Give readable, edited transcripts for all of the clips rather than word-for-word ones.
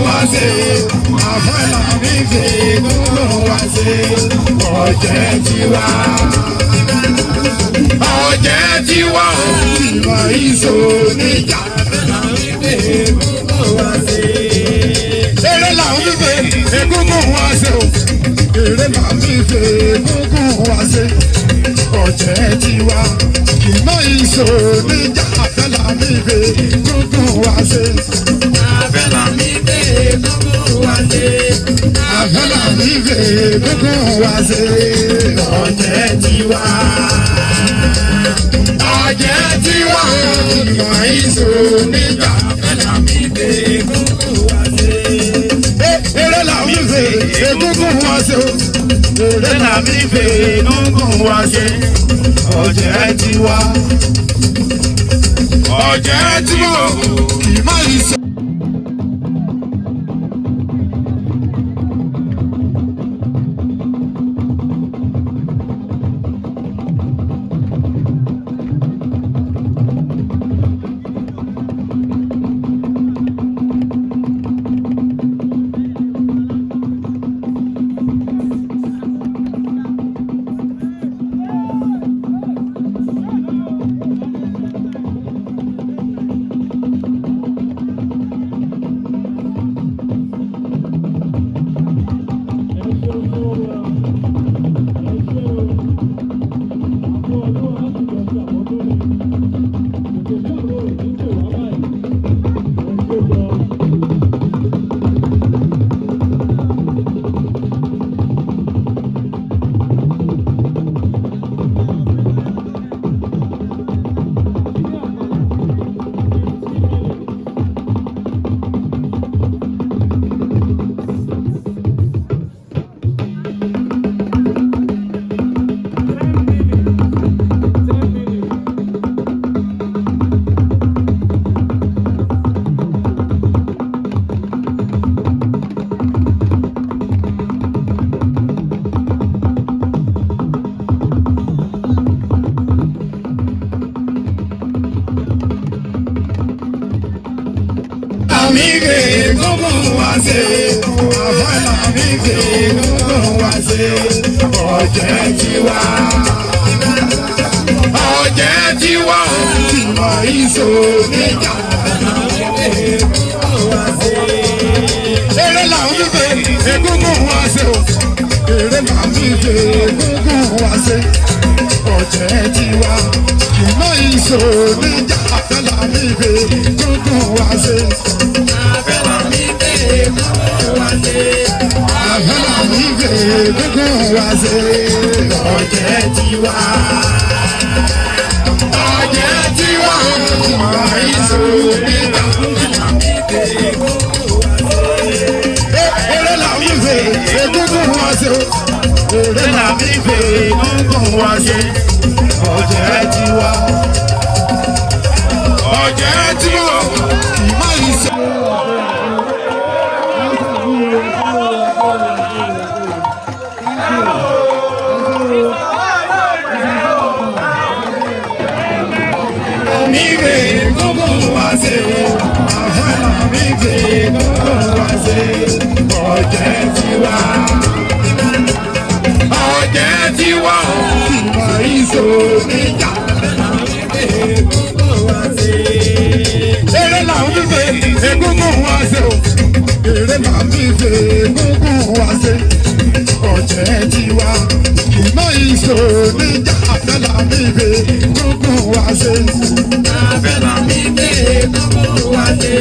wá ṣe àfẹ́lá mi fi gúngún wá ṣe ọ̀jẹ̀ tiwa. ọ̀jẹ̀ tiwa ò ìmọ̀ ìṣó níjà àfẹ́lá mi fi gúngún wá ṣe. eré làwọn mi fi egúngún wá ṣe o eré làwọn mi fi egúngún wá ṣe ọ̀jẹ̀ tiwa ìmọ̀ ìṣó níjà àfẹ́lá mi fi gúngún wá ṣe. àfẹ́lá mi fi gúngún wá ṣe. àfẹ́lá mi fi gúngún wá ṣe ọ̀jẹ̀ tiwa. ọ̀jẹ̀ tiwa ìmọ̀ ìṣó níjà àfẹ́lá mi fi gúngún wá ṣe. eré làwọn mi fi egúngún wá ṣe o eré làwọn mi fi egúngún wá ṣe ọ̀jẹ̀ tiwa. ọ̀jẹ̀ tiwa ìmọ̀ ìṣó. mi fi gúngún wá ṣe àfẹ́lá mi fi gúngún wá ṣe ọ̀jẹ̀ tiwa. ọ̀jẹ̀ tiwa ò ìmọ̀ ìṣó níjà àfẹ́lá mi fi gúngún wá ṣe. eré làwọn mi fi egúngún wá ṣe o eré làwọn mi fi egúngún wá ṣe ọ̀jẹ̀ tiwa. ìmọ̀ ìṣó níjà àfẹ́lá mi fi gúngún wá ṣe. àfẹ́lá mi fi gúngún wá ṣe. àfẹ́lá mi fi gúngún wá ṣe ọ̀jẹ̀ tiwa. ọ̀jẹ̀ tiwa ìmọ̀ ìṣó níjà àfẹ́lá mi fi gúngún wá ṣe. eré làwọn mi fi egúngún wá ṣe o eré làwọn mi fi gúngún wá ṣe ọ̀jẹ̀ tiwa. ọ̀jẹ̀ tiwa ìmọ̀ ìṣó. mi fi gúngún wá ṣe àfẹ́lá mi fi gúngún wá ṣe ọ̀jẹ̀ tiwa. ọ̀jẹ̀ tiwa ìmọ̀ ìṣó níjà àfẹ́lá mi fi gúngún wá ṣe. eré làwọn mi fi egúngún wá ṣe o eré làwọn mi fi egúngún wá ṣe ọ̀jẹ̀ tiwa. ìmọ̀ ìṣó níjà àfẹ́lá mi fi gúngún wá ṣe. àfẹ́lá mi fi gúngún wá ṣe.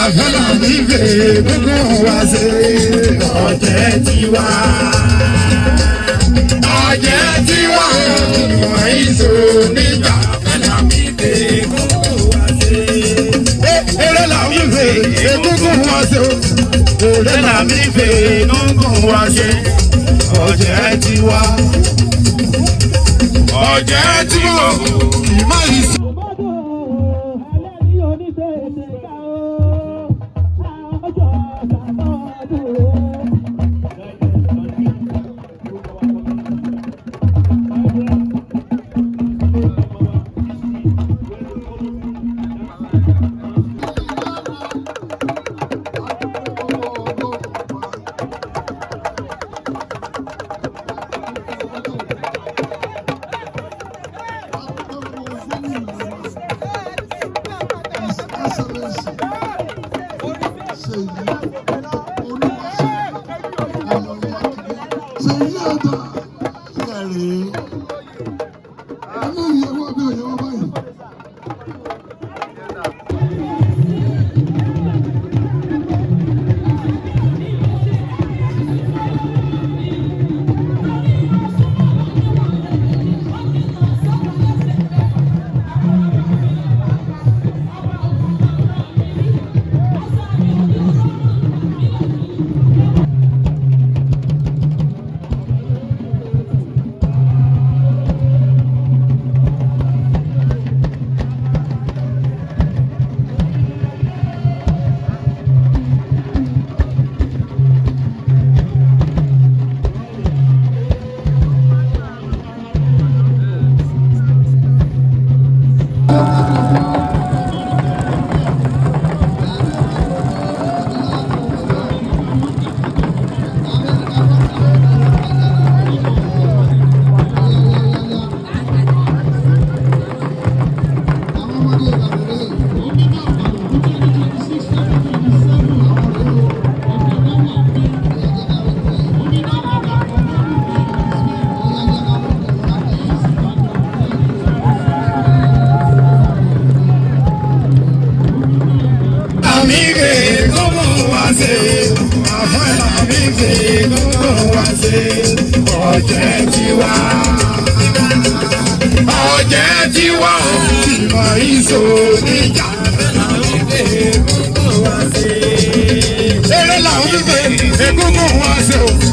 àfẹ́lá mi fi gúngún wá ṣe ọ̀jẹ̀ tiwa. ọ̀jẹ̀ tiwa ìmọ̀ ìṣó níjà àfẹ́lá mi fi gúngún wá ṣe. eré làwọn mi fi egúngún wá ṣe o eré làwọn mi fi gúngún wá ṣe ọ̀jẹ̀ tiwa. ọ̀jẹ̀ tiwa ìmọ̀ ìṣó. Ọ̀jẹ̀ tiwa, ọ̀jẹ̀ tiwa, ìmọ̀ ìṣó níjà eré làwọn fífẹ́ egúngún wá sí o.